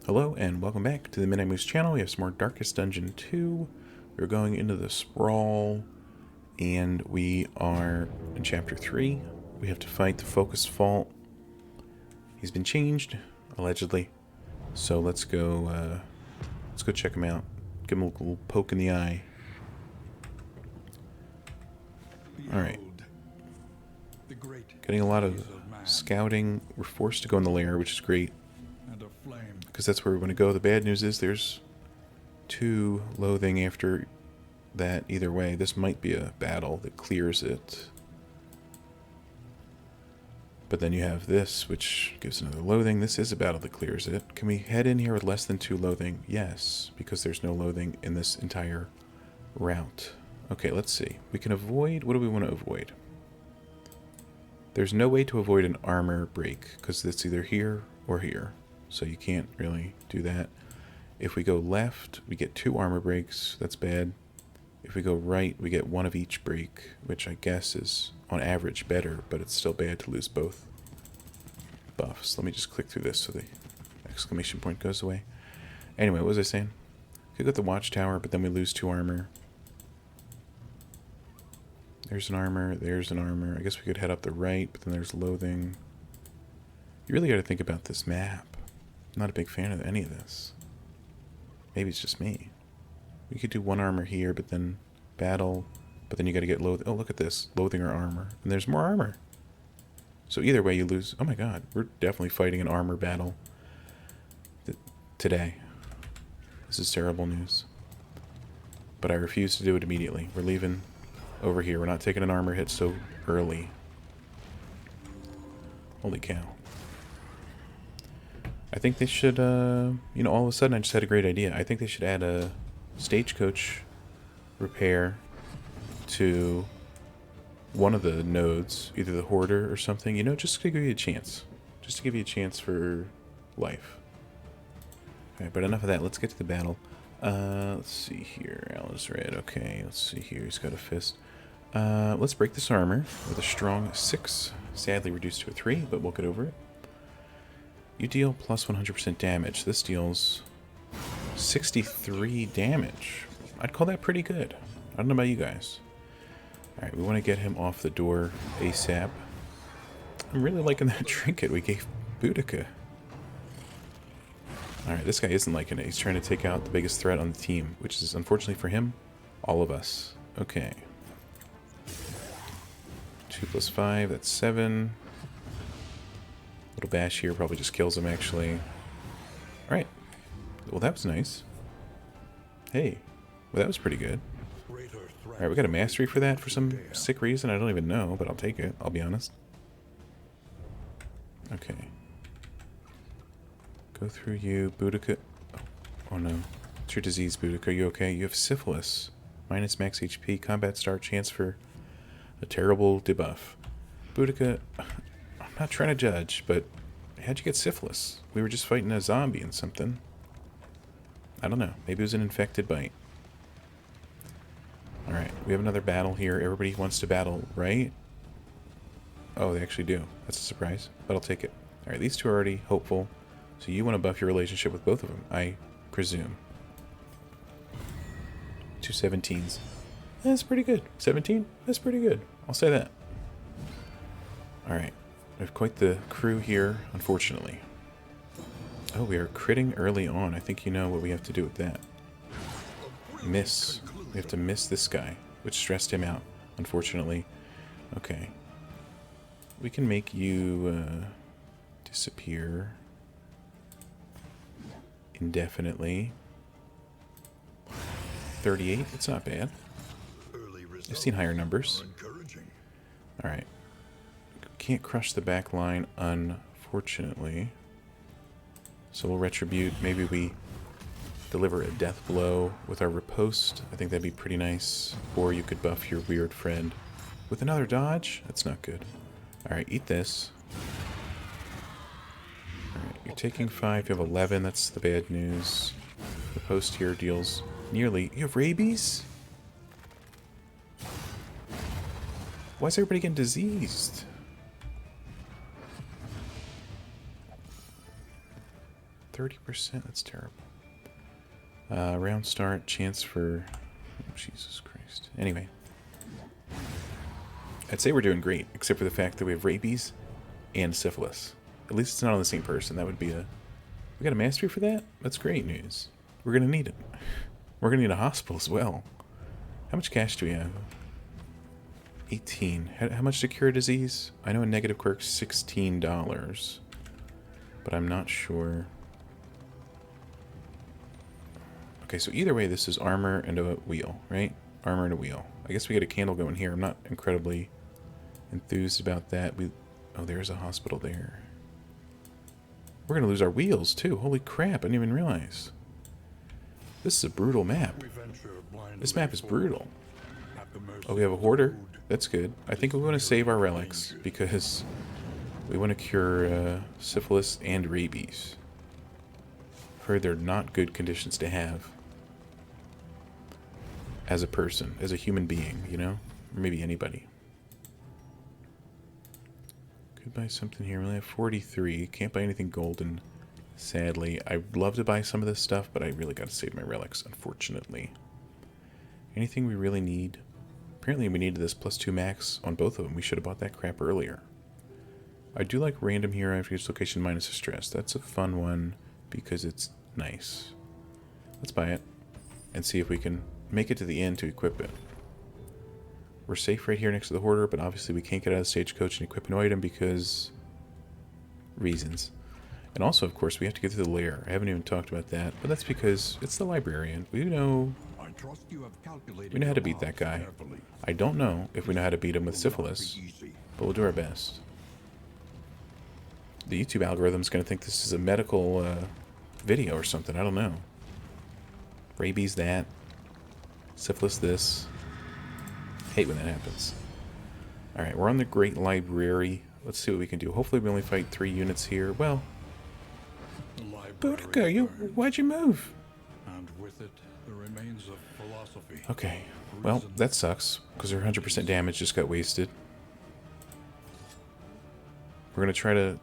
Hello and welcome back to the Midnight Moose channel. We have some more Darkest Dungeon 2. We're going into the Sprawl, and we are in Chapter 3. We have to fight the Focus Fault. He's been changed, allegedly. So let's go check him out. Give him a little poke in the eye. Alright. Getting a lot of scouting. We're forced to go in the lair, which is great, because that's where we want to go. The bad news is there's 2 loathing after that either way. This might be a battle that clears it. But then you have this, which gives another loathing. This is a battle that clears it. Can we head in here with less than 2 loathing? Yes, because there's no loathing in this entire route. Okay, let's see. We can avoid... What do we want to avoid? There's no way to avoid an armor break, because it's either here or here. So you can't really do that. If we go left, we get 2 armor breaks. That's bad. If we go right, we get 1 of each break, which I guess is, on average, better, but it's still bad to lose both buffs. Let me just click through this so the exclamation point goes away. Anyway, what was I saying? Could go to the watchtower, but then we lose 2 armor. There's an armor, there's an armor. I guess we could head up the right, but then there's loathing. You really got to think about this map. I'm not a big fan of any of this. Maybe it's just me. We could do 1 armor here, but then battle, but then you got to get loathing. Oh, look at this. Loathing or armor. And there's more armor. So either way you lose. Oh my god. We're definitely fighting an armor battle today. This is terrible news. But I refuse to do it immediately. We're leaving over here. We're not taking an armor hit so early. Holy cow. I think they should, you know, all of a sudden I just had a great idea. I think they should add a stagecoach repair to one of the nodes, either the hoarder or something, you know, just to give you a chance. Just to give you a chance for life. Alright, but enough of that. Let's get to the battle. Let's see here. Alice Red. Okay, let's see here. He's got a fist. Let's break this armor with a strong 6. Sadly reduced to a 3, but we'll get over it. You deal plus 100% damage. This deals 63 damage. I'd call that pretty good. I don't know about you guys. Alright, we want to get him off the door ASAP. I'm really liking that trinket we gave Boudica. Alright, this guy isn't liking it. He's trying to take out the biggest threat on the team, which is, unfortunately for him, all of us. Okay. 2 plus 5, that's 7. Little bash here probably just kills him, actually. Alright. Well, that was nice. Hey. Well, that was pretty good. Alright, we got a mastery for that for some sick reason. I don't even know, but I'll take it. I'll be honest. Okay. Go through you, Boudica. Oh no. It's your disease, Boudica. Are you okay? You have syphilis. Minus max HP. Combat start. Chance for a terrible debuff. Boudica... I'm not trying to judge, but how'd you get syphilis? We were just fighting a zombie and something. I don't know. Maybe it was an infected bite. Alright, we have another battle here. Everybody wants to battle, right? Oh, they actually do. That's a surprise, but I'll take it. Alright, these 2 are already hopeful. So you want to buff your relationship with both of them, I presume. 2 17s. That's pretty good. 17? That's pretty good. I'll say that. Alright. We have quite the crew here, unfortunately. Oh, we are critting early on. I think you know what we have to do with that. Miss. We have to miss this guy, which stressed him out, unfortunately. Okay. We can make you disappear indefinitely. 38? That's not bad. I've seen higher numbers. Alright. Can't crush the back line, unfortunately. So we'll retribute. Maybe we deliver a death blow with our riposte. I think that'd be pretty nice. Or you could buff your weird friend with another dodge. That's not good. Alright, eat this. Alright, you're taking 5. You have 11. That's the bad news. Riposte here deals nearly... You have rabies? Why is everybody getting diseased? 30%? That's terrible. Round start, chance for... Oh, Jesus Christ. Anyway. I'd say we're doing great, except for the fact that we have rabies and syphilis. At least it's not on the same person. That would be a... We got a mastery for that? That's great news. We're going to need it. We're going to need a hospital as well. How much cash do we have? 18. How much to cure disease? I know a negative quirk's $16. But I'm not sure. Okay, so either way, this is armor and a wheel, right? Armor and a wheel. I guess we get a candle going here. I'm not incredibly enthused about that. Oh, there's a hospital there. We're going to lose our wheels, too. Holy crap, I didn't even realize. This is a brutal map. This map is brutal. Oh, we have a hoarder. That's good. I think we want to save our relics because we want to cure syphilis and rabies. Heard they're not good conditions to have. As a person, as a human being, you know? Or maybe anybody. Could buy something here. We only have 43. Can't buy anything golden, sadly. I'd love to buy some of this stuff, but I really got to save my relics, unfortunately. Anything we really need? Apparently we needed this +2 max on both of them. We should have bought that crap earlier. I do like random hero after each location minus a stress. That's a fun one because it's nice. Let's buy it and see if we can make it to the end to equip it. We're safe right here next to the hoarder, but obviously we can't get out of the stagecoach and equip an item because reasons. And also, of course, we have to get to the lair. I haven't even talked about that, but that's because it's the librarian. We know how to beat that guy. I don't know if we know how to beat him with syphilis, but we'll do our best. The YouTube algorithm's going to think this is a medical video or something. I don't know. Rabies that. Syphilis this. Hate when that happens. Alright, we're on the Great Library. Let's see what we can do. Hopefully we only fight 3 units here. Well, Boudica, why'd you move? And with it, the remains of philosophy. Okay, well, that sucks, because our 100% damage just got wasted. We're going to try to...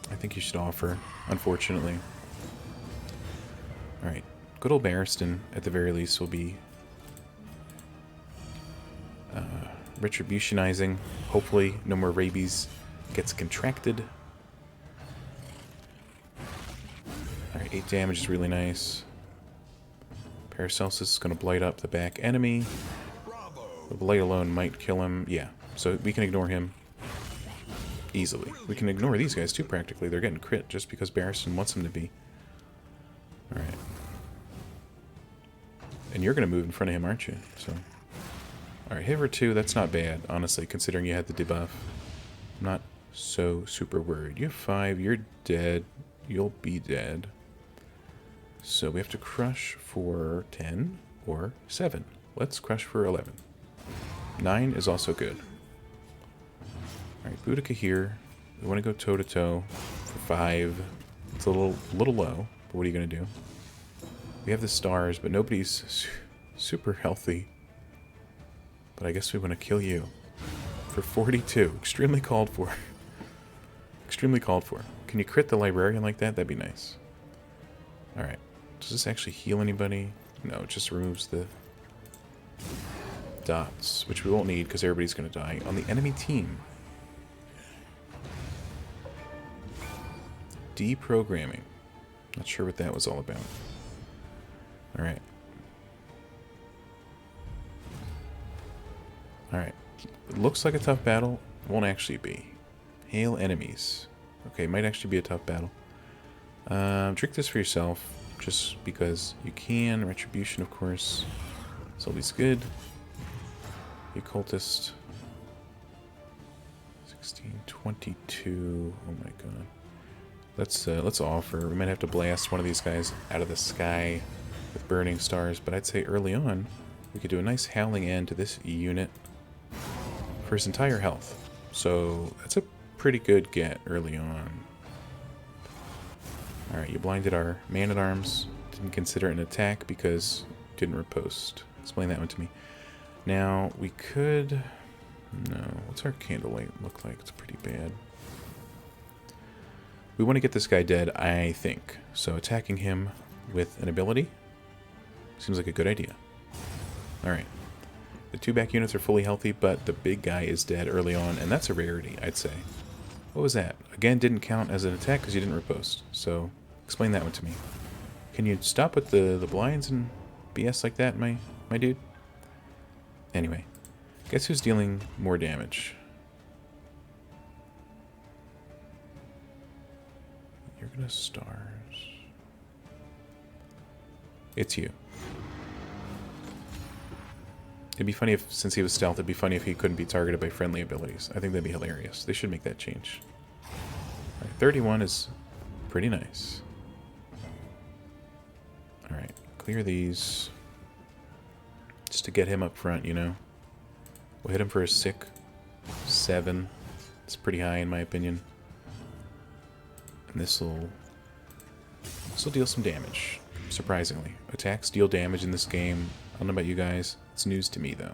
I think you should offer, unfortunately. Alright, good old Barristan, at the very least, will be retributionizing. Hopefully, no more rabies gets contracted. Alright, 8 damage is really nice. Paracelsus is going to blight up the back enemy. The blight alone might kill him. Yeah, so we can ignore him easily. We can ignore these guys too, practically. They're getting crit just because Barristan wants them to be. Alright. And you're going to move in front of him, aren't you? So, alright, Hiver 2, that's not bad, honestly, considering you had the debuff. I'm not so super worried. You have 5, you're dead. You'll be dead. So we have to crush for 10 or 7. Let's crush for 11. 9 is also good. Alright, Boudica here. We want to go toe-to-toe for 5. It's a little low, but what are you going to do? We have the stars, but nobody's super healthy. But I guess we want to kill you. For 42. Extremely called for. Extremely called for. Can you crit the librarian like that? That'd be nice. Alright. Does this actually heal anybody? No, it just removes the dots, which we won't need because everybody's going to die on the enemy team. Deprogramming. Not sure what that was all about. Alright. Alright. It looks like a tough battle. Won't actually be. Hail enemies. Okay, might actually be a tough battle. Drink this for yourself, just because you can. Retribution, of course. It's always good. The occultist. 1622. Oh my god. Let's offer. We might have to blast one of these guys out of the sky with burning stars, but I'd say early on we could do a nice howling end to this unit for his entire health. So that's a pretty good get early on. Alright, you blinded our man-at-arms. Didn't consider it an attack because didn't riposte. Explain that one to me. Now, we could... No, what's our candlelight look like? It's pretty bad. We want to get this guy dead, I think. So attacking him with an ability seems like a good idea. Alright. The 2 back units are fully healthy, but the big guy is dead early on, and that's a rarity, I'd say. What was that? Again, didn't count as an attack because you didn't riposte. So, explain that one to me. Can you stop with the blinds and BS like that, my dude? Anyway. Guess who's dealing more damage? You're gonna stars. It's you. It'd be funny if, since he was stealth, it'd be funny if he couldn't be targeted by friendly abilities. I think that'd be hilarious. They should make that change. All right, 31 is pretty nice. Alright, clear these. Just to get him up front, you know. We'll hit him for a sick 7. It's pretty high in my opinion. And this'll deal some damage, surprisingly. Attacks deal damage in this game. I don't know about you guys. It's news to me, though.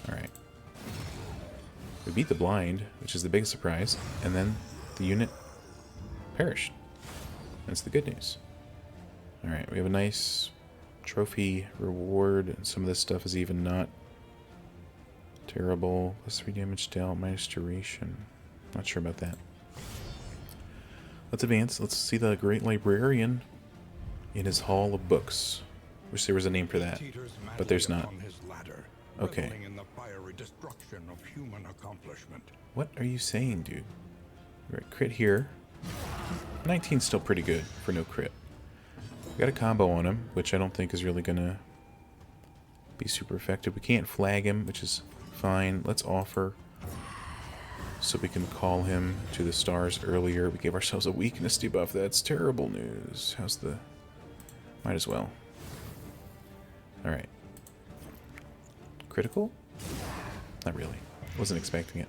Alright. We beat the blind, which is the biggest surprise, and then the unit perished. That's the good news. Alright, we have a nice trophy reward, and some of this stuff is even not terrible. Plus 3 damage dealt, minus duration. Not sure about that. Let's advance. Let's see the Great Librarian in his Hall of Books. Wish there was a name for that, but there's not. Okay. What are you saying, dude? Right, crit here. 19's still pretty good for no crit. We got a combo on him, which I don't think is really gonna be super effective. We can't flag him, which is fine. Let's offer so we can call him to the stars earlier. We gave ourselves a weakness debuff. That's terrible news. How's the... Might as well. Alright. Critical? Not really. Wasn't expecting it.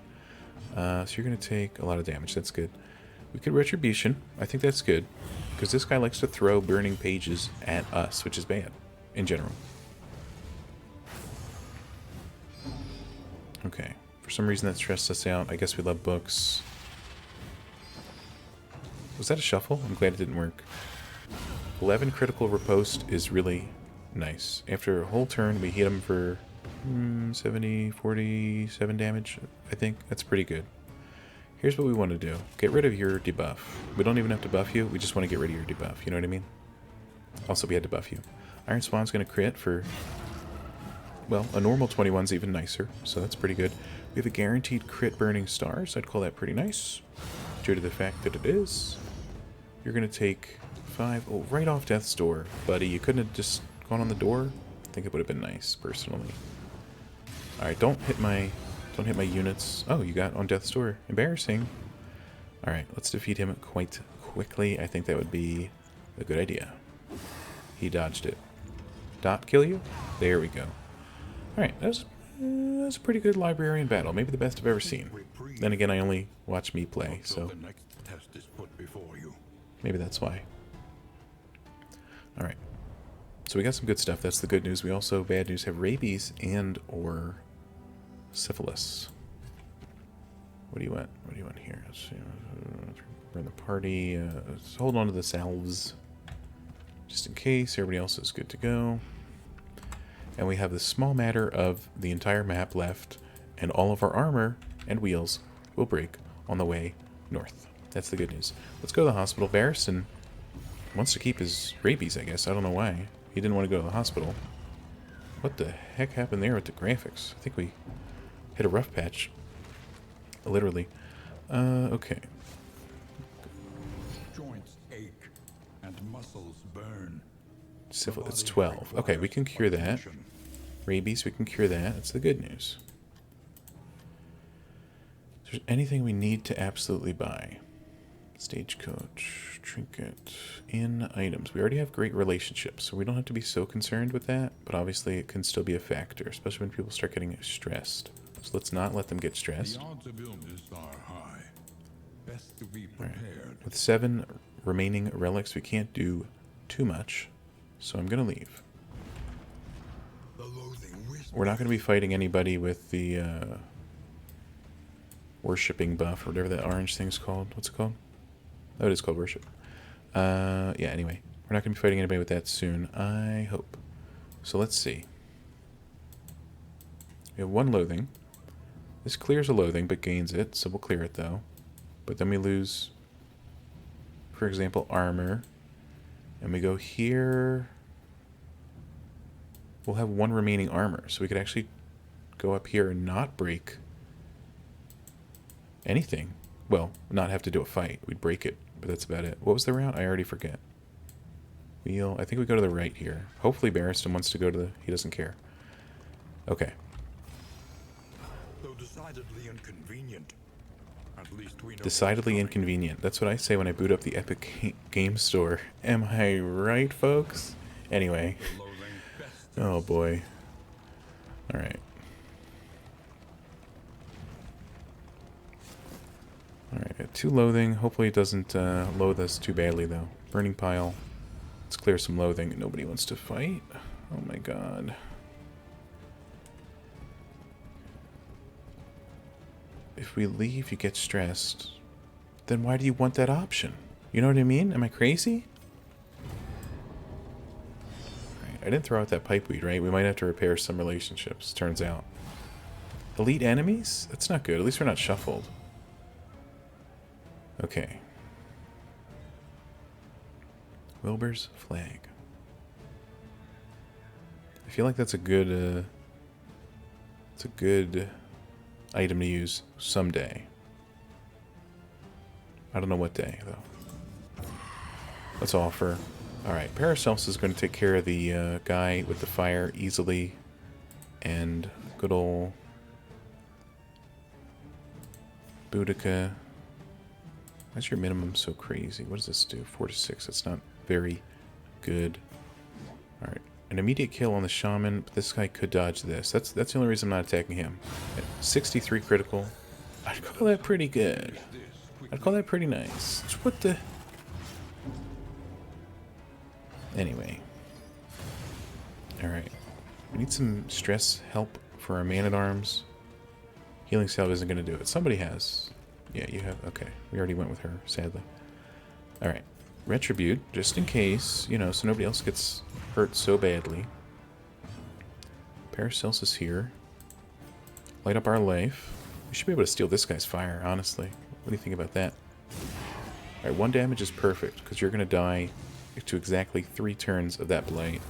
So you're going to take a lot of damage. That's good. We could Retribution. I think that's good. Because this guy likes to throw burning pages at us, which is bad. In general. Okay. For some reason that stressed us out. I guess we love books. Was that a shuffle? I'm glad it didn't work. 11 critical riposte is really nice. After a whole turn, we hit him for 70, 47 damage, I think. That's pretty good. Here's what we want to do. Get rid of your debuff. We don't even have to buff you. We just want to get rid of your debuff. You know what I mean? Also, we had to buff you. Iron Swan's going to crit for... Well, a normal 21's even nicer, so that's pretty good. We have a guaranteed crit burning stars. I'd call that pretty nice, due to the fact that it is. You're going to take 5... Oh, right off death's door, buddy. You couldn't have just gone on the door? I think it would have been nice, personally. Alright, don't hit my units. Oh, you got on death's door. Embarrassing. Alright, let's defeat him quite quickly. I think that would be a good idea. He dodged it. Dot kill you? There we go. Alright, that was a pretty good librarian battle. Maybe the best I've ever seen. Then again, I only watch me play, so maybe that's why. Alright. So we got some good stuff. That's the good news. We also, bad news, have rabies and or syphilis. What do you want? What do you want here? Let's see. We're in the party. Let's hold on to the salves. Just in case. Everybody else is good to go. And we have the small matter of the entire map left, and all of our armor and wheels will break on the way north. That's the good news. Let's go to the hospital. Barristan wants to keep his rabies, I guess. I don't know why. He didn't want to go to the hospital. What the heck happened there with the graphics? I think we hit a rough patch. Literally. Okay. Joints ache and muscles burn. Syphilis, it's 12. Okay, we can cure that. Rabies, we can cure that. That's the good news. Is there anything we need to absolutely buy? Stagecoach, trinket, in items. We already have great relationships, so we don't have to be so concerned with that, but obviously it can still be a factor, especially when people start getting stressed. So let's not let them get stressed. The odds of illness are high. Best to be prepared. Right. With 7 remaining relics, we can't do too much, so I'm going to leave. We're not going to be fighting anybody with the worshipping buff, or whatever that orange thing's called. What's it called? Oh, it is called worship. Yeah, anyway. We're not going to be fighting anybody with that soon, I hope. So let's see. We have one loathing. This clears a loathing, but gains it, so we'll clear it, though. But then we lose, for example, armor. And we go here. We'll have one remaining armor, so we could actually go up here and not break anything. Well, not have to do a fight. We'd break it, but that's about it. What was the route? I already forget. Wheel. I think we go to the right here. Hopefully Barristan wants to go to the... He doesn't care. Okay. Though decidedly inconvenient. At least we know Decidedly inconvenient. That's what I say when I boot up the Epic Game Store. Am I right, folks? Anyway. Oh, boy. Alright. Alright, got 2 loathing. Hopefully it doesn't loathe us too badly, though. Burning pile. Let's clear some loathing. Nobody wants to fight. Oh my god. If we leave, you get stressed. Then why do you want that option? You know what I mean? Am I crazy? Right, I didn't throw out that pipeweed, right? We might have to repair some relationships, turns out. Elite enemies? That's not good. At least we're not shuffled. Okay. Wilbur's flag. I feel like that's a good, it's a good item to use someday. I don't know what day, though. Let's offer. Alright, Paracelsus is going to take care of the guy with the fire easily. And good old Boudica. Why's your minimum so crazy? What does this do? 4 to 6. That's not very good. Alright. An immediate kill on the shaman, but this guy could dodge this. That's the only reason I'm not attacking him. At 63 critical. I'd call that pretty good. I'd call that pretty nice. What the... Anyway. Alright. We need some stress help for our man-at-arms. Healing salve isn't going to do it. Somebody has. Yeah, you have. Okay. We already went with her, sadly. Alright. Retribute, just in case, you know, so nobody else gets hurt so badly. Paracelsus here. Light up our life. We should be able to steal this guy's fire, honestly. What do you think about that? Alright, 1 damage is perfect, because you're going to die to exactly 3 turns of that blight.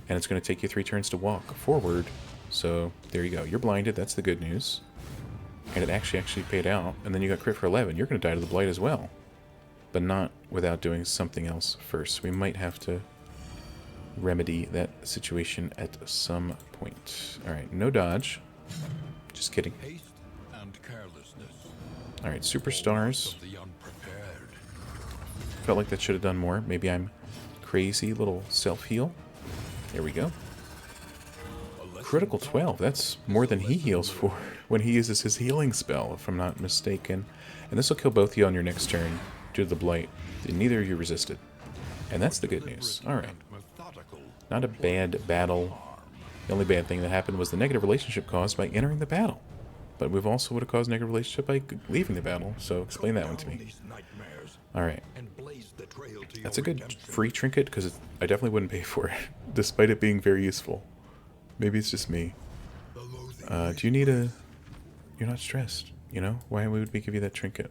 And it's going to take you 3 turns to walk forward. So, there you go. You're blinded, that's the good news. And it actually paid out. And then you got crit for 11. You're going to die to the blight as well. But not without doing something else first. We might have to remedy that situation at some point. Alright, no dodge. Just kidding. haste and carelessness. Alright, superstars. Of the unprepared. Felt like that should have done more. Maybe I'm crazy. Little self-heal. There we go. Critical 12. That's more than he heals for when he uses his healing spell, if I'm not mistaken. And this will kill both of you on your next turn due to the blight. And neither of you resisted. And that's the good news. Alright. Not a bad battle. The only bad thing that happened was the negative relationship caused by entering the battle. But we've also would have caused negative relationship by leaving the battle. So explain that one to me. Alright. That's a good free trinket, because I definitely wouldn't pay for it, despite it being very useful. Maybe it's just me. Do you need a... You're not stressed, you know? Why would we give you that trinket?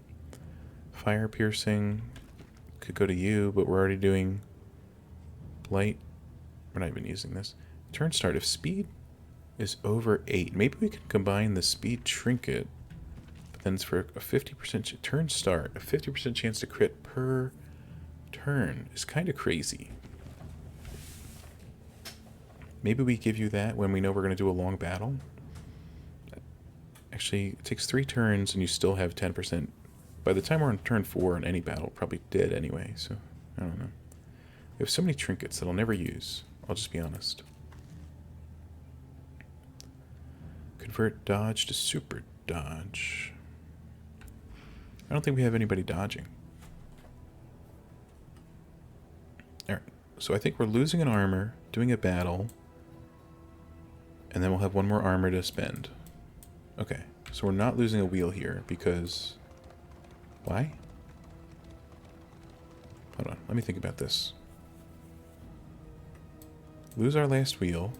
Fire piercing could go to you, but we're already doing blight. We're not even using this. Turn start. If speed is over 8, maybe we can combine the speed trinket, but then it's for a 50% turn start. A 50% chance to crit per turn is kind of crazy. Maybe we give you that when we know we're going to do a long battle. Actually, it takes 3 turns and you still have 10%. By the time we're on turn 4 in any battle, probably dead anyway, so I don't know. We have so many trinkets that I'll never use. I'll just be honest. Convert dodge to super dodge. I don't think we have anybody dodging. Alright, so I think we're losing an armor, doing a battle, and then we'll have 1 more armor to spend. Okay, so we're not losing a wheel here, because... Why? Hold on, let me think about this. Lose our last wheel.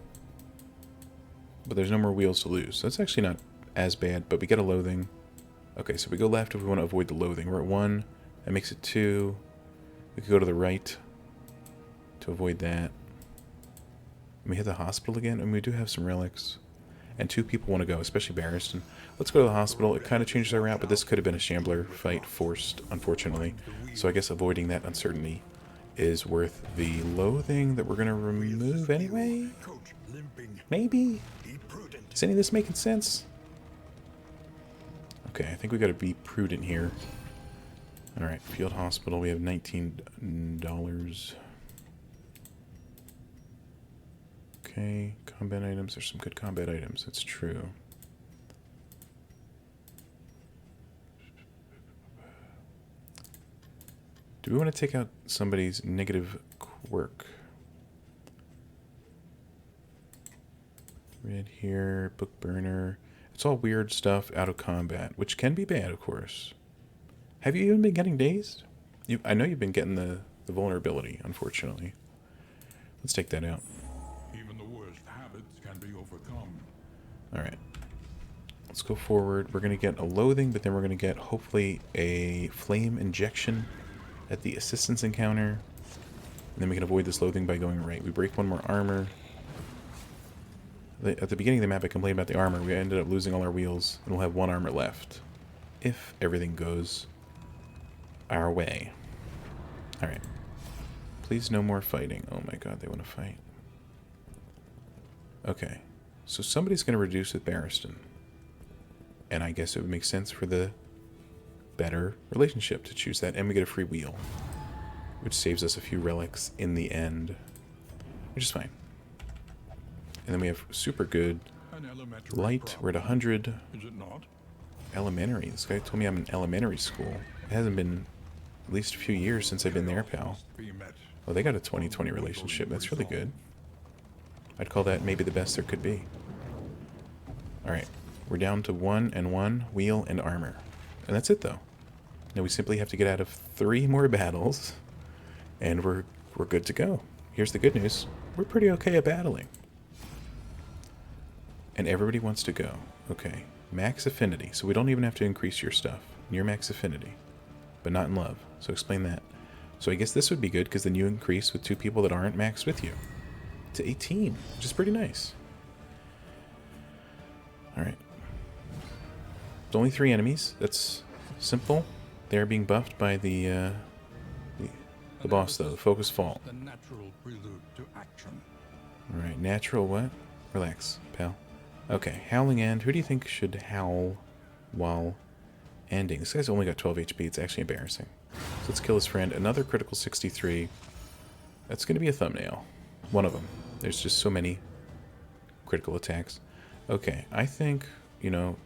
But there's no more wheels to lose. So that's actually not as bad, but we get a loathing. Okay, so we go left if we want to avoid the loathing. We're at 1. That makes it 2. We could go to the right to avoid that. And we hit the hospital again, and we do have some relics. And 2 people want to go, especially Barristan. Let's go to the hospital. It kind of changes our route, but this could have been a Shambler fight forced, unfortunately. So I guess avoiding that uncertainty is worth the loathing that we're going to remove anyway? Maybe? Is any of this making sense? Okay, I think we got to be prudent here. Alright, field hospital. We have $19. Okay, combat items. There's some good combat items. That's true. Do we want to take out somebody's negative quirk? Red here, book burner. It's all weird stuff out of combat, which can be bad, of course. Have you even been getting dazed? I know you've been getting the vulnerability, unfortunately. Let's take that out. Even the worst habits can be overcome. Alright. Let's go forward. We're going to get a loathing, but then we're going to get, hopefully, a flame injection at the assistance encounter. And then we can avoid this loathing by going right. We break 1 more armor. At the beginning of the map, I complained about the armor. We ended up losing all our wheels, and we'll have 1 armor left. If everything goes our way. Alright. Please no more fighting. Oh my god, they want to fight. Okay. So somebody's going to reduce with Barristan. And I guess it would make sense for the better relationship to choose that. And we get a free wheel. Which saves us a few relics in the end. Which is fine. And then we have super good light. We're at 100. Is it not? Elementary. This guy told me I'm in elementary school. It hasn't been at least a few years since I've been there, pal. Oh, they got a 20-20 relationship. That's really good. I'd call that maybe the best there could be. Alright. We're down to 1 and 1, wheel and armor. And that's it, though. Now we simply have to get out of 3 more battles. And we're good to go. Here's the good news. We're pretty okay at battling. And everybody wants to go. Okay. Max affinity. So we don't even have to increase your stuff. Near max affinity. But not in love. So explain that. So I guess this would be good because then you increase with 2 people that aren't maxed with you. To 18. Which is pretty nice. Alright. It's only 3 enemies. That's simple. They're being buffed by the boss, though. The focus fall. The natural prelude to action. Alright. Natural what? Relax, pal. Okay, howling end. Who do you think should howl while ending? This guy's only got 12 HP. It's actually embarrassing. So let's kill his friend. Another critical 63. That's going to be a thumbnail. One of them. There's just so many critical attacks. Okay, I think, you know,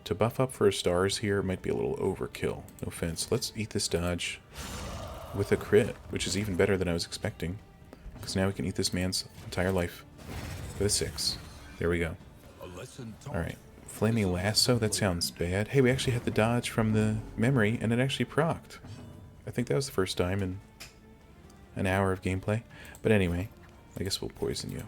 to buff up for stars here might be a little overkill. No offense. Let's eat this dodge with a crit, which is even better than I was expecting. Because now we can eat this man's entire life with a 6. There we go. Alright. Flaming lasso, that sounds bad. Hey, we actually had the dodge from the memory, and it actually procced. I think that was the first time in an hour of gameplay. But anyway, I guess we'll poison you.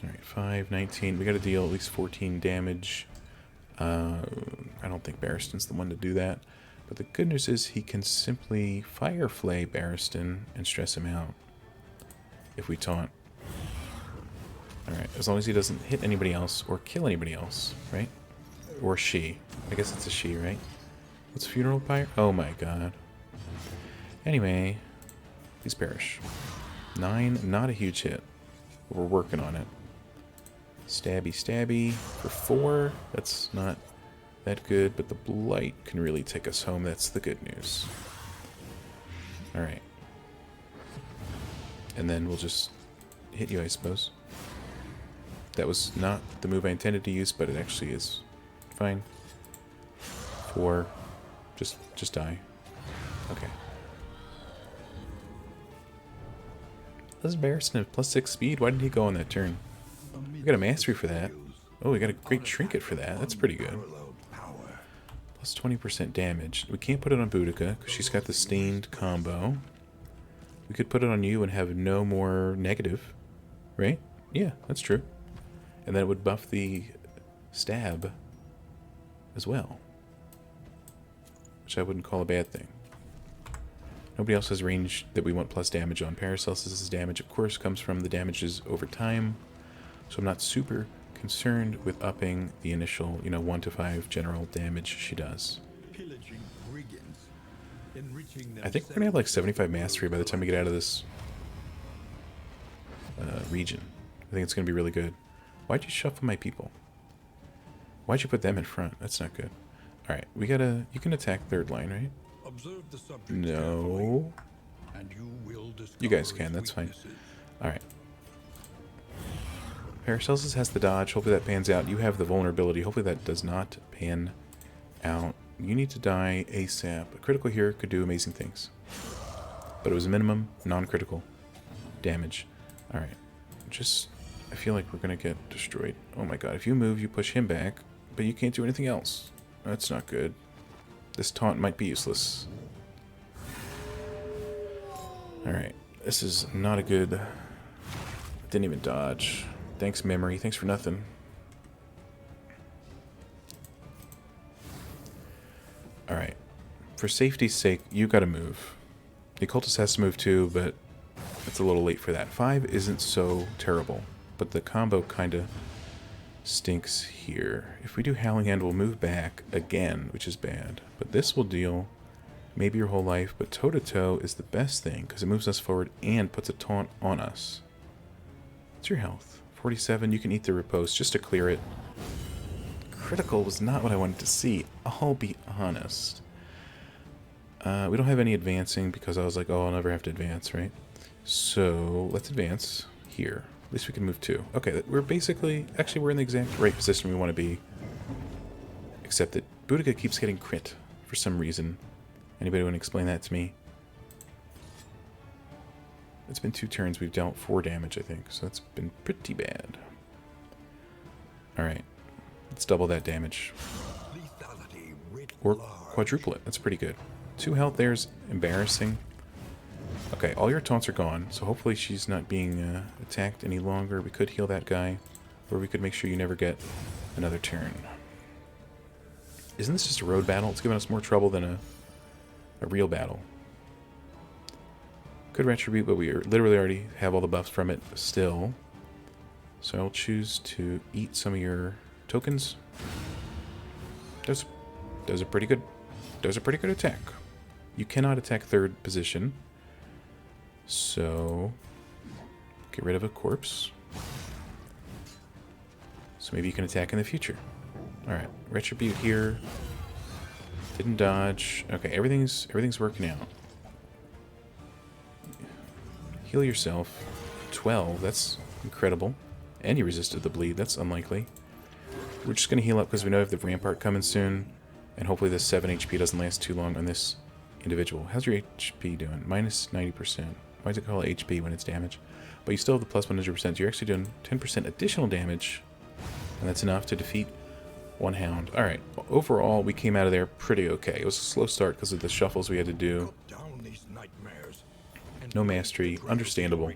Alright, 5, 19. We gotta deal at least 14 damage. I don't think Barristan's the one to do that. But the good news is he can simply Fireflay Barristan and stress him out. If we taunt. Alright, as long as he doesn't hit anybody else or kill anybody else, right? Or she. I guess it's a she, right? What's Funeral Pyre? Oh my god. Anyway, please perish. 9, not a huge hit. We're working on it. Stabby, stabby. For 4, that's not that good, but the blight can really take us home. That's the good news. Alright. And then we'll just hit you, I suppose. That was not the move I intended to use, but it actually is fine. 4. Just die. Okay. Doesn't Barristan have +6 speed? Why didn't he go on that turn? We got a mastery for that. Oh, we got a great trinket for that. That's pretty good. Plus 20% damage. We can't put it on Boudica because she's got the stained combo. We could put it on you and have no more negative, right? Yeah, that's true. And then it would buff the stab as well, which I wouldn't call a bad thing. Nobody else has range that we want plus damage on. Paracelsus' damage, of course, comes from the damages over time, so I'm not super concerned with upping the initial, 1 to 5 general damage she does. I think we're gonna have like 75 mastery by the time we get out of this region. I think it's gonna be really good. Why'd you shuffle my people? Why'd you put them in front? That's not good. Alright, we gotta... You can attack third line, right? Observe the subject No. and you will You guys can, that's fine. Alright. Paracelsus has the dodge. Hopefully that pans out. You have the vulnerability. Hopefully that does not pan out. You need to die ASAP. A critical here could do amazing things. But it was a minimum, non-critical damage. Alright. Just... I feel like we're gonna get destroyed. Oh my god. If you move, you push him back. But you can't do anything else. That's not good. This taunt might be useless. Alright. This is not a good... Didn't even dodge. Thanks, memory. Thanks for nothing. Alright. For safety's sake, you gotta move. The cultist has to move too, but it's a little late for that. 5 isn't so terrible, but the combo kinda stinks here. If we do Howling Hand, we'll move back again, which is bad. But this will deal maybe your whole life, but toe-to-toe is the best thing, because it moves us forward and puts a taunt on us. What's your health? 47, you can eat the riposte just to clear it. Critical was not what I wanted to see, I'll be honest. We don't have any advancing because I was like, oh, I'll never have to advance, right? So, let's advance here. At least we can move 2. Okay, we're basically... Actually, we're in the exact right position we want to be. Except that Boudica keeps getting crit for some reason. Anybody want to explain that to me? It's been 2 turns. We've dealt 4 damage, I think. So that's been pretty bad. Alright. Let's double that damage. Or quadruple it. That's pretty good. 2 health there's embarrassing. Okay, all your taunts are gone. So hopefully she's not being attacked any longer. We could heal that guy. Or we could make sure you never get another turn. Isn't this just a road battle? It's giving us more trouble than a real battle. Could retribute, but we literally already have all the buffs from it still. So I'll choose to eat some of your tokens. Does a pretty good attack. You cannot attack third position. So get rid of a corpse. So maybe you can attack in the future. Alright, retribute here. Didn't dodge. Okay, everything's working out. Heal yourself. 12, that's incredible. And you resisted the bleed, that's unlikely. We're just going to heal up because we know we have the Rampart coming soon. And hopefully this 7 HP doesn't last too long on this individual. How's your HP doing? Minus 90%. Why does it call it HP when it's damage? But you still have the plus 100%, so you're actually doing 10% additional damage. And that's enough to defeat one hound. Alright, overall we came out of there pretty okay. It was a slow start because of the shuffles we had to do. No mastery, understandable.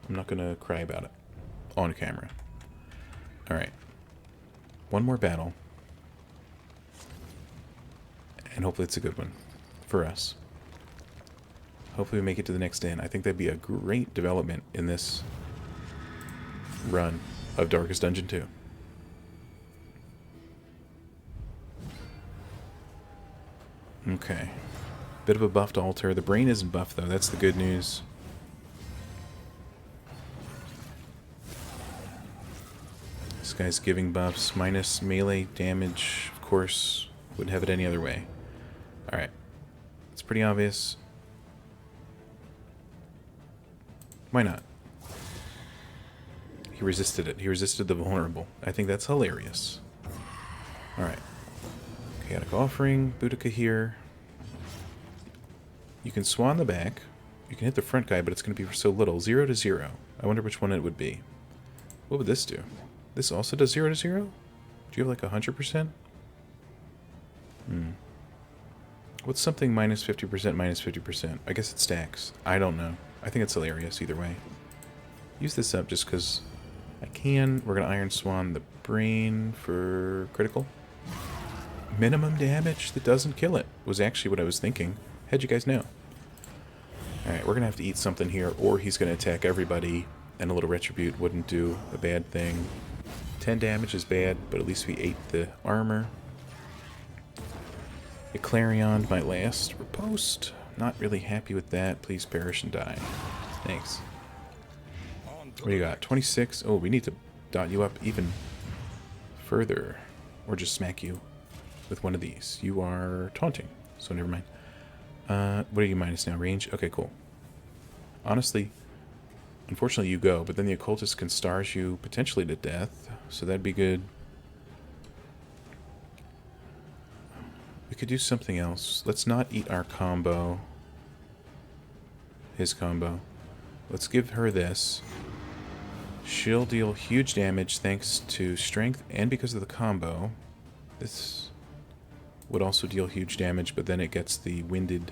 I'm not gonna cry about it on camera. Alright. One more battle. And hopefully it's a good one. For us. Hopefully we make it to the next inn. I think that'd be a great development in this run of Darkest Dungeon 2. Okay. Bit of a buffed altar. The brain isn't buffed though, that's the good news. This guy's giving buffs. Minus melee damage, of course. Wouldn't have it any other way. Alright. It's pretty obvious. Why not? He resisted it. He resisted the vulnerable. I think that's hilarious. Alright. Chaotic Offering. Boudica here. You can swan the back. You can hit the front guy, but it's going to be for so little. 0 to 0. I wonder which one it would be. What would this do? This also does 0 to 0? Do you have like 100%? What's something minus 50%, minus 50%? I guess it stacks. I don't know. I think it's hilarious either way. Use this up just because I can. We're going to Iron Swan the brain for critical. Minimum damage that doesn't kill it was actually what I was thinking. How'd you guys know? Alright, we're going to have to eat something here, or he's going to attack everybody, and a little Retribute wouldn't do a bad thing. 10 damage is bad, but at least we ate the armor. A Clarion, my last riposte. Not really happy with that. Please perish and die. Thanks. What do you got? 26? Oh, we need to dot you up even further. Or just smack you with one of these. You are taunting, so never mind. What are you minus now? Range? Okay, cool. Honestly, unfortunately you go, but then the occultist can stars you potentially to death, so that'd be good. We could do something else. Let's not eat our combo. His combo. Let's give her this. She'll deal huge damage thanks to strength and because of the combo. This would also deal huge damage, but then it gets the winded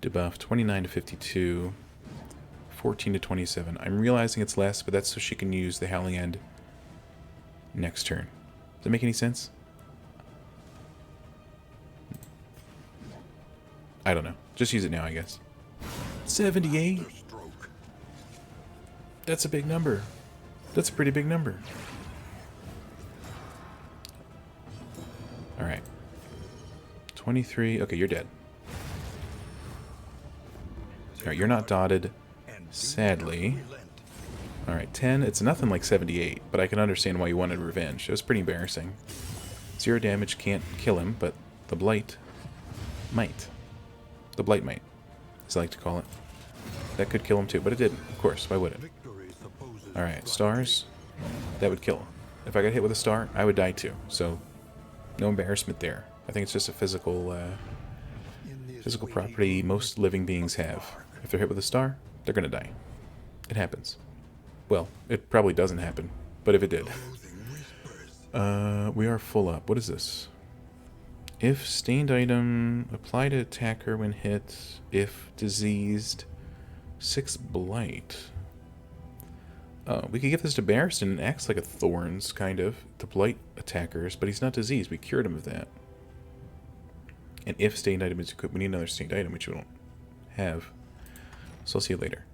debuff. 29 to 52. 14 to 27. I'm realizing it's less, but that's so she can use the Howling End next turn. Does that make any sense? I don't know. Just use it now, I guess. 78? That's a big number. That's a pretty big number. Alright. 23. Okay, you're dead. Alright, you're not dotted. Sadly. Alright, 10. It's nothing like 78, but I can understand why you wanted revenge. It was pretty embarrassing. 0 damage can't kill him, but the Blight might. The Blight might, as I like to call it. That could kill him too, but it didn't. Of course, why would it? Alright, stars. That would kill him. If I got hit with a star, I would die too. So, no embarrassment there. I think it's just a physical property most living beings have. If they're hit with a star, they're gonna die. It happens. Well, it probably doesn't happen, but if it did. We are full up. What is this? If stained item, apply to attacker when hit. If diseased, 6 blight. We could give this to Barristan and acts like a thorns, kind of, to blight attackers, but he's not diseased. We cured him of that. And if stained item is equipped, we need another stained item, which we don't have. So I'll see you later.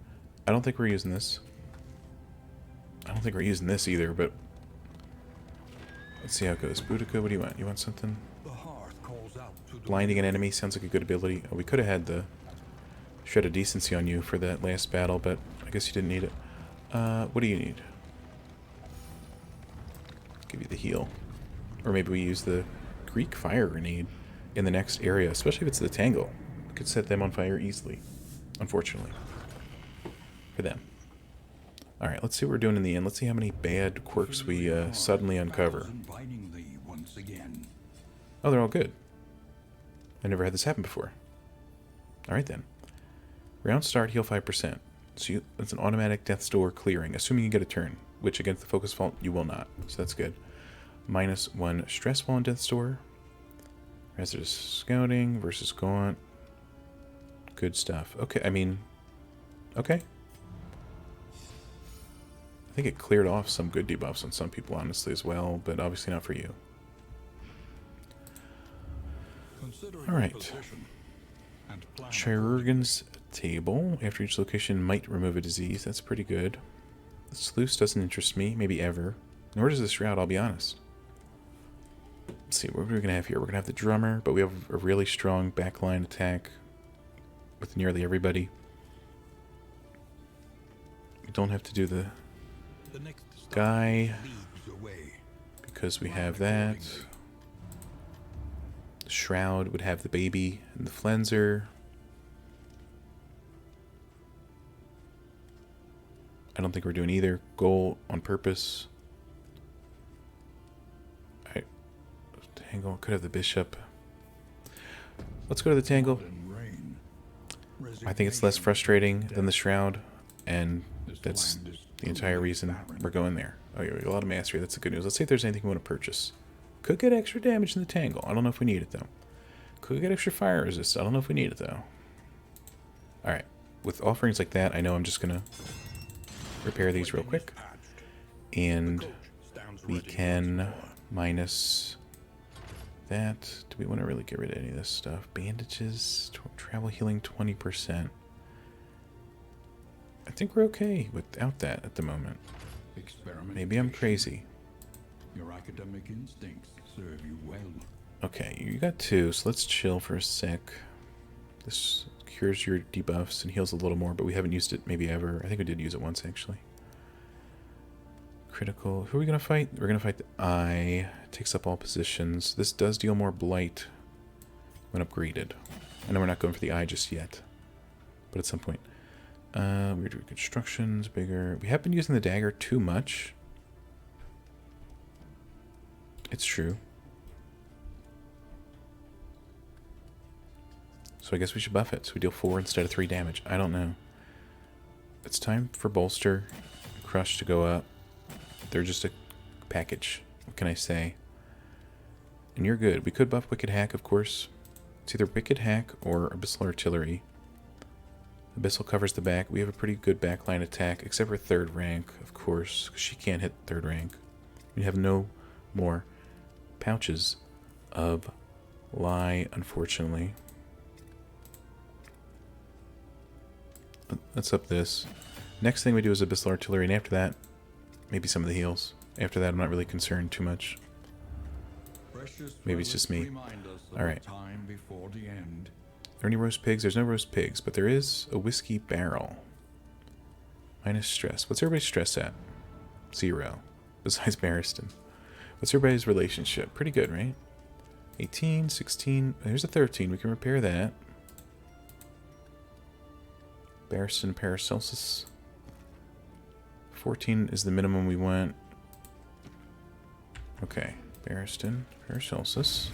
I don't think we're using this. I don't think we're using this either, but let's see how it goes. Boudica, what do you want? You want something? Blinding an enemy sounds like a good ability. Oh, we could have had the Shred of Decency on you for that last battle, but I guess you didn't need it. What do you need? Give you the heal. Or maybe we use the Greek Fire Grenade in the next area, especially if it's the Tangle. We could set them on fire easily, unfortunately. For them. Alright, let's see what we're doing in the end. Let's see how many bad quirks we suddenly uncover. Oh, they're all good. I never had this happen before. Alright then. Round start, heal 5%. So it's an automatic death's door clearing, assuming you get a turn, which against the focus fault you will not. So that's good. -1 stress wall on death's door. Resident scouting versus gaunt. Good stuff. Okay, I mean, okay. I think it cleared off some good debuffs on some people, honestly, as well, but obviously not for you. Alright. Chirurgeon's table. After each location might remove a disease. That's pretty good. The sluice doesn't interest me, maybe ever. Nor does the shroud, I'll be honest. Let's see, what are we going to have here? We're going to have the drummer, but we have a really strong backline attack with nearly everybody. We don't have to do the guy because we have that. The shroud would have the baby and the flenser. I don't think we're doing either. Goal on purpose. Alright. Tangle. Could have the bishop. Let's go to the Tangle. I think it's less frustrating than the shroud. And that's the entire reason we're going there. Oh, yeah, we got a lot of mastery. That's the good news. Let's see if there's anything we want to purchase. Could get extra damage in the Tangle. I don't know if we need it, though. Could get extra fire resist. I don't know if we need it, though. Alright. With offerings like that, I know I'm just going to repair these real quick. And we can minus that. Do we want to really get rid of any of this stuff? Bandages, travel healing 20%. I think we're okay without that at the moment. Maybe I'm crazy. Your academic instincts serve you well. Okay, you got 2, so let's chill for a sec. This cures your debuffs and heals a little more, but we haven't used it maybe ever. I think we did use it once, actually. Critical. Who are we going to fight? We're going to fight the Eye. Takes up all positions. This does deal more blight when upgraded. I know we're not going for the Eye just yet, but at some point. We're doing constructions, bigger. We have been using the dagger too much. It's true. So I guess we should buff it. So we deal 4 instead of 3 damage. I don't know. It's time for Bolster, Crush to go up. They're just a package. What can I say? And you're good. We could buff Wicked Hack, of course. It's either Wicked Hack or Abyssal Artillery. Abyssal covers the back. We have a pretty good backline attack, except for 3rd rank, of course, because she can't hit 3rd rank. We have no more pouches of Lie, unfortunately. Let's up this. Next thing we do is Abyssal Artillery, and after that, maybe some of the heals. After that, I'm not really concerned too much. Maybe it's just me. Alright. Are there any roast pigs? There's no roast pigs, but there is a whiskey barrel. Minus stress. What's everybody's stress at? 0. Besides Barristan. What's everybody's relationship? Pretty good, right? 18, 16. There's a 13. We can repair that. Barristan, Paracelsus. 14 is the minimum we want. Okay. Barristan, Paracelsus.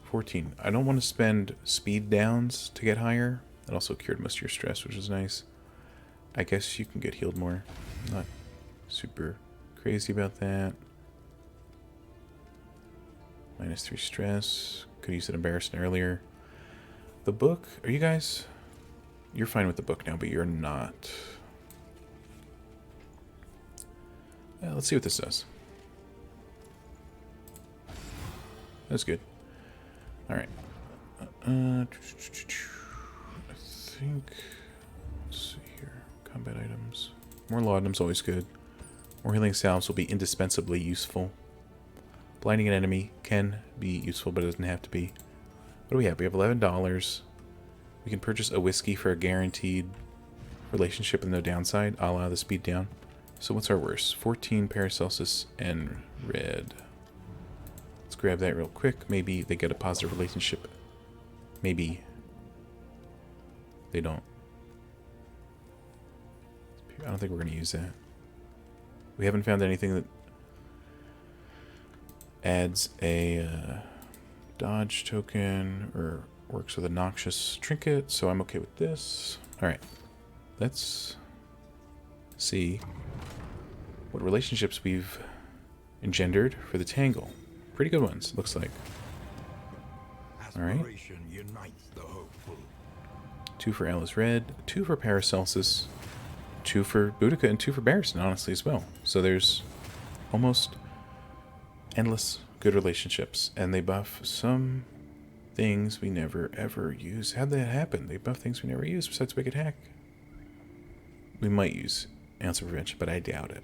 14. I don't want to spend speed downs to get higher. It also cured most of your stress, which is nice. I guess you can get healed more. I'm not super crazy about that. Minus 3 stress. Could use it in Barristan earlier. The book, are you guys... You're fine with the book now, but you're not. Let's see what this does. That's good. Alright. I think... Let's see here. Combat items. More laudanum's always good. More healing salves will be indispensably useful. Blinding an enemy can be useful, but it doesn't have to be. What do we have? We have $11. We can purchase a whiskey for a guaranteed relationship with no downside, a la the speed down. So what's our worst? 14 Paracelsus and red. Let's grab that real quick. Maybe they get a positive relationship. Maybe they don't. I don't think we're going to use that. We haven't found anything that adds a dodge token or works with a noxious trinket, so I'm okay with this. Alright, let's see what relationships we've engendered for the Tangle. Pretty good ones, looks like. Alright. 2 for Alice Red, 2 for Paracelsus, 2 for Boudica, and 2 for Barristan, honestly, as well. So there's almost endless good relationships, and they buff some things we never ever use. How'd that happen? They buff things we never use besides Wicked Hack. We might use Ounce of Prevention, but I doubt it.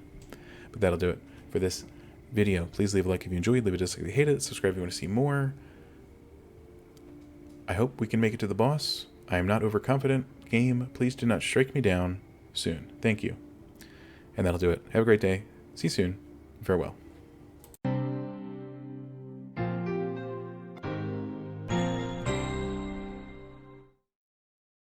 But that'll do it for this video. Please leave a like if you enjoyed, leave a dislike if you hated it, subscribe if you want to see more. I hope we can make it to the boss. I am not overconfident. Game, please do not strike me down soon. Thank you. And that'll do it. Have a great day. See you soon. Farewell.